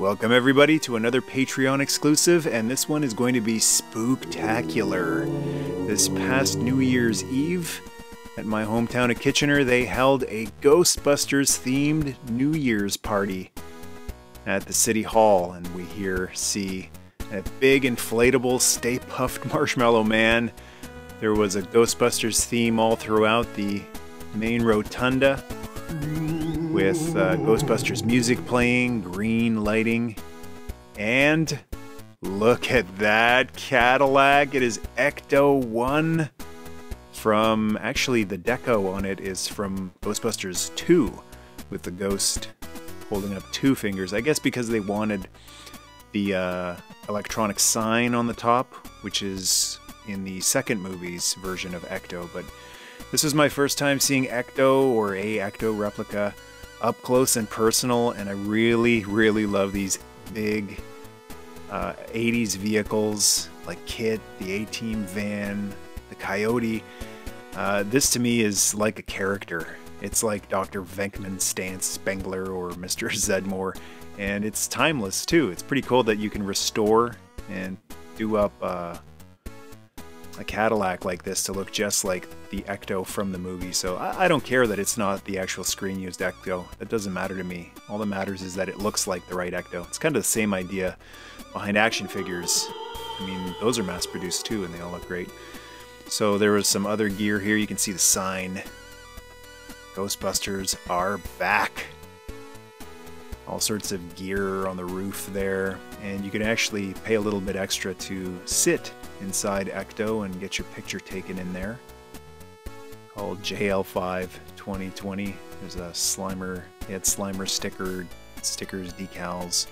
Welcome everybody to another Patreon exclusive, and this one is going to be spooktacular. This past New Year's Eve, at my hometown of Kitchener, they held a Ghostbusters-themed New Year's party at the City Hall, and we here see a big inflatable Stay Puft Marshmallow Man. There was a Ghostbusters theme all throughout the main rotunda, with Ghostbusters music playing, green lighting, and look at that Cadillac. It is Ecto 1 from, actually the deco on it is from Ghostbusters 2, with the ghost holding up two fingers. I guess because they wanted the electronic sign on the top, which is in the second movie's version of Ecto, but this was my first time seeing Ecto, or a Ecto replica, up close and personal, and I really love these big 80s vehicles like KITT, the A-Team van, the Coyote. This to me is like a character. It's like Dr. Venkman Stance Spengler or Mr. Zedmore, and it's timeless too. It's pretty cool that you can restore and do up a Cadillac like this to look just like the Ecto from the movie. So I don't care that it's not the actual screen used Ecto. That doesn't matter to me. All that matters is that it looks like the right Ecto. It's kind of the same idea behind action figures. I mean, those are mass produced too, and they all look great. So there was some other gear here. You can see the sign. Ghostbusters are back. All sorts of gear on the roof there, and you can actually pay a little bit extra to sit inside Ecto and get your picture taken in there. Called JL5 2020. There's a Slimer, they had Slimer stickers, decals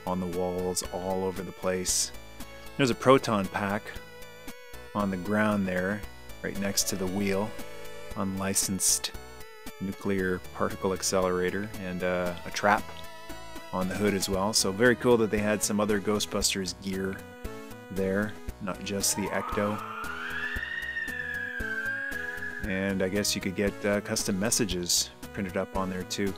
on the walls all over the place. There's a proton pack on the ground there, right next to the wheel. Unlicensed nuclear particle accelerator, and a trap on the hood as well. So very cool that they had some other Ghostbusters gear there, not just the Ecto. And I guess you could get custom messages printed up on there too.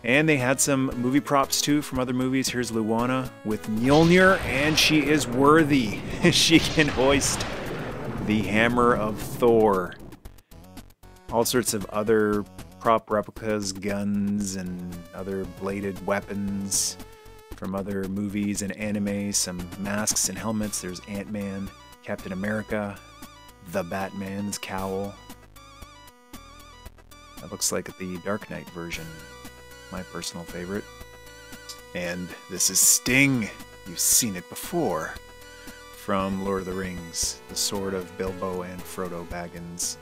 And they had some movie props too from other movies. Here's Luana with Mjolnir, and she is worthy. She can hoist the hammer of Thor. All sorts of other prop replicas, guns, and other bladed weapons from other movies and anime, some masks and helmets. There's Ant-Man, Captain America, the Batman's cowl. That looks like the Dark Knight version, my personal favorite. And this is Sting. You've seen it before from Lord of the Rings, the sword of Bilbo and Frodo Baggins.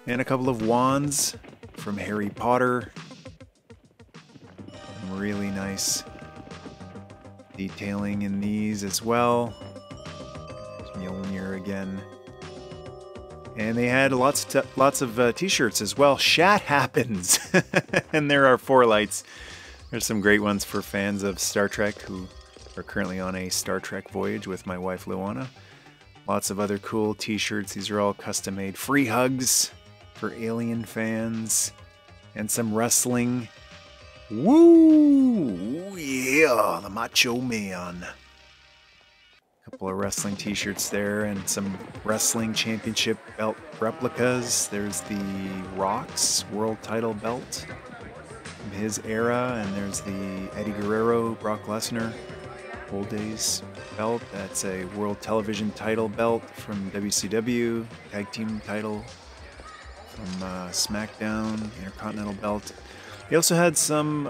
And a couple of wands from Harry Potter. Really nice detailing in these as well. Mjolnir again. And they had lots of t-shirts as well. Shat happens! And there are 4 lights. There's some great ones for fans of Star Trek who are currently on a Star Trek voyage with my wife Luana. Lots of other cool t-shirts. These are all custom made. Free hugs for Alien fans. And some wrestling. Woo! Yeah, the Macho Man. A couple of wrestling t-shirts there, and some wrestling championship belt replicas. There's the Rock's world title belt from his era, and there's the Eddie Guerrero, Brock Lesnar old days belt. That's a world television title belt from WCW, tag team title from SmackDown, Intercontinental belt. They also had some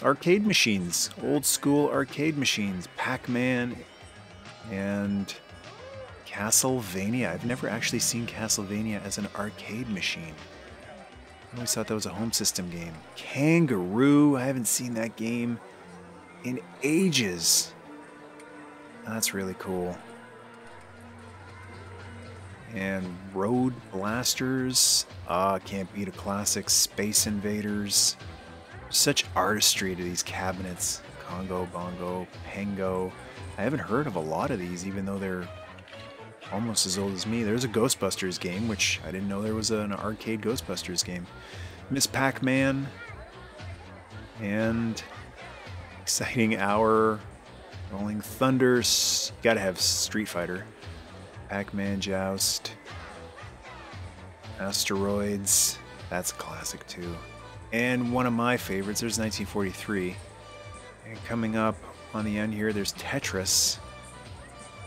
arcade machines, old school arcade machines, Pac-Man and Castlevania. I've never actually seen Castlevania as an arcade machine. I always thought that was a home system game. Kangaroo, I haven't seen that game in ages. That's really cool. And Road Blasters. Can't beat a classic. Space Invaders. Such artistry to these cabinets. Congo, Bongo, Pango. I haven't heard of a lot of these, even though they're almost as old as me. There's a Ghostbusters game, which I didn't know there was an arcade Ghostbusters game. Miss Pac-Man. And Exciting Hour, Rolling Thunders, gotta have Street Fighter, Pac-Man Joust, Asteroids, that's a classic too. And one of my favorites, there's 1943. And coming up on the end here, there's Tetris.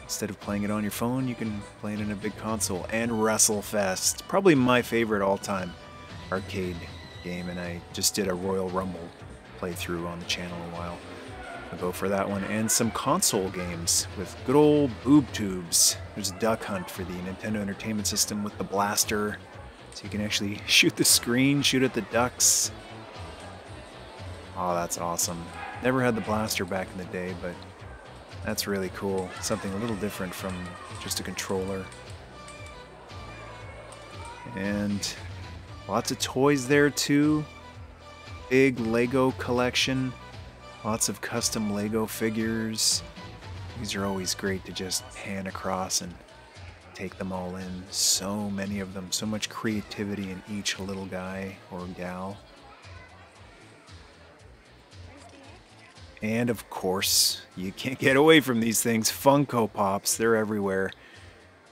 Instead of playing it on your phone, you can play it in a big console. And WrestleFest, probably my favorite all-time arcade game, and I just did a Royal Rumble playthrough on the channel a while ago for that one. And some console games with good old boob tubes. There's Duck Hunt for the Nintendo Entertainment System with the blaster, so you can actually shoot the screen, shoot at the ducks. Oh, that's awesome. Never had the blaster back in the day, but that's really cool. Something a little different from just a controller. And lots of toys there too. Big Lego collection. Lots of custom Lego figures. These are always great to just pan across and take them all in. So many of them. So much creativity in each little guy or gal. And of course, you can't get away from these things. Funko Pops, they're everywhere.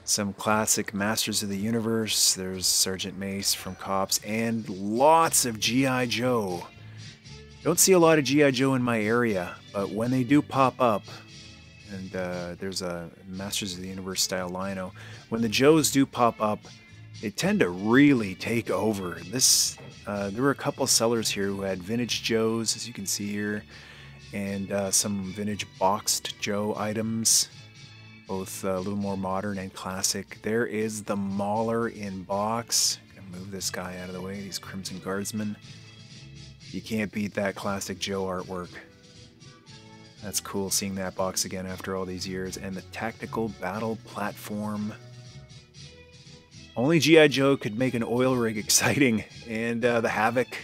Some classic Masters of the Universe. There's Sergeant Mace from Cops, and lots of G.I. Joe. Don't see a lot of G.I. Joe in my area, but when they do pop up, and there's a Masters of the Universe style Lino, when the Joes do pop up, they tend to really take over. There were a couple sellers here who had vintage Joes, as you can see here, and some vintage boxed Joe items, both a little more modern and classic. There is the Mauler in box. I'm gonna move this guy out of the way, these Crimson Guardsmen. You can't beat that classic Joe artwork. That's cool seeing that box again after all these years. And the Tactical Battle Platform. Only G.I. Joe could make an oil rig exciting. And the Havoc.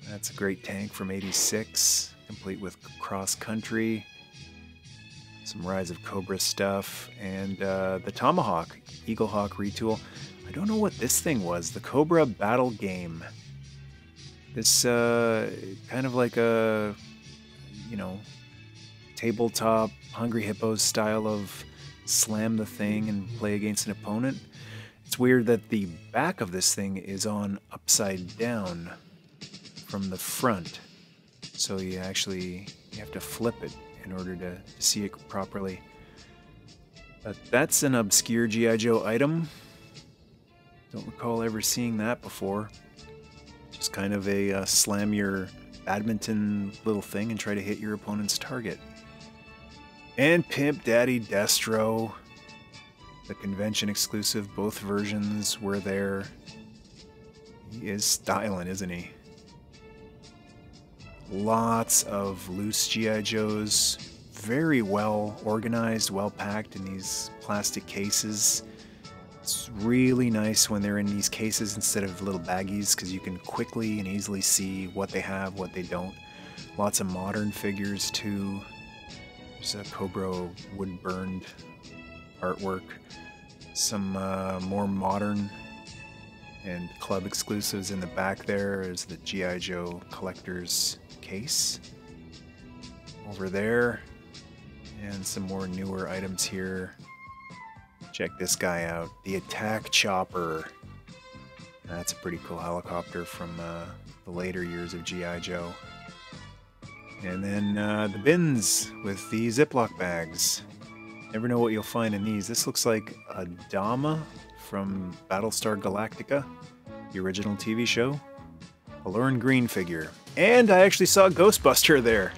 That's a great tank from '86, complete with cross-country. Some Rise of Cobra stuff. And the Tomahawk, Eagle Hawk retool. I don't know what this thing was. The Cobra Battle Game. This kind of like a, tabletop Hungry Hippos style of slam the thing and play against an opponent. It's weird that the back of this thing is on upside down from the front. So you have to flip it in order to see it properly. But that's an obscure G.I. Joe item. Don't recall ever seeing that before. Just kind of a slam your badminton little thing and try to hit your opponent's target. And Pimp Daddy Destro, the convention exclusive, both versions were there. He is styling, isn't he? Lots of loose G.I. Joes, very well organized, well packed in these plastic cases. It's really nice when they're in these cases instead of little baggies, because you can quickly and easily see what they have, what they don't. Lots of modern figures too. There's a Cobra wood-burned artwork. Some more modern and club exclusives in the back there. Is the G.I. Joe collector's case over there. And some more newer items here. Check this guy out, the Attack Chopper. That's a pretty cool helicopter from the later years of G.I. Joe. And then the bins with the Ziploc bags. Never know what you'll find in these. This looks like a Dama from Battlestar Galactica, the original TV show. A Lorne Green figure. And I actually saw Ghostbuster there.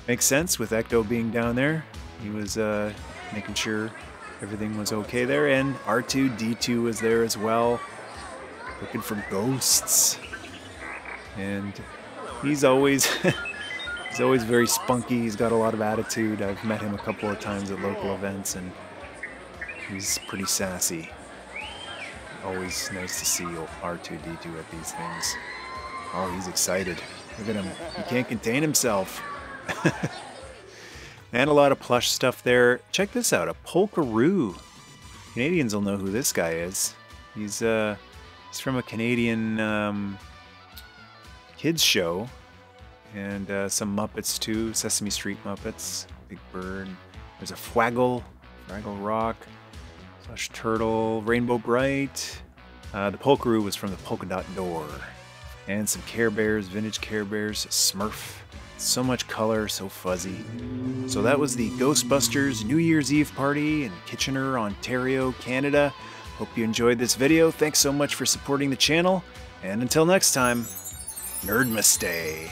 Makes sense with Ecto being down there. He was making sure everything was okay there, and R2-D2 was there as well, looking for ghosts. And he's always very spunky. He's got a lot of attitude. I've met him a couple of times at local events, and he's pretty sassy. Always nice to see R2-D2 at these things. Oh, he's excited. Look at him. He can't contain himself. And a lot of plush stuff there. Check this out, a Polkaroo. Canadians will know who this guy is. He's from a Canadian kids show. And some Muppets too, Sesame Street Muppets, Big Bird. There's a Fraggle Rock, Plush Turtle, Rainbow Bright. The Polkaroo was from the Polka Dot Door. And some Care Bears, vintage Care Bears, Smurf. So much color, so fuzzy. So that was the Ghostbusters New Year's Eve party in Kitchener, Ontario, Canada. Hope you enjoyed this video. Thanks so much for supporting the channel. And until next time, Nerdmas Day.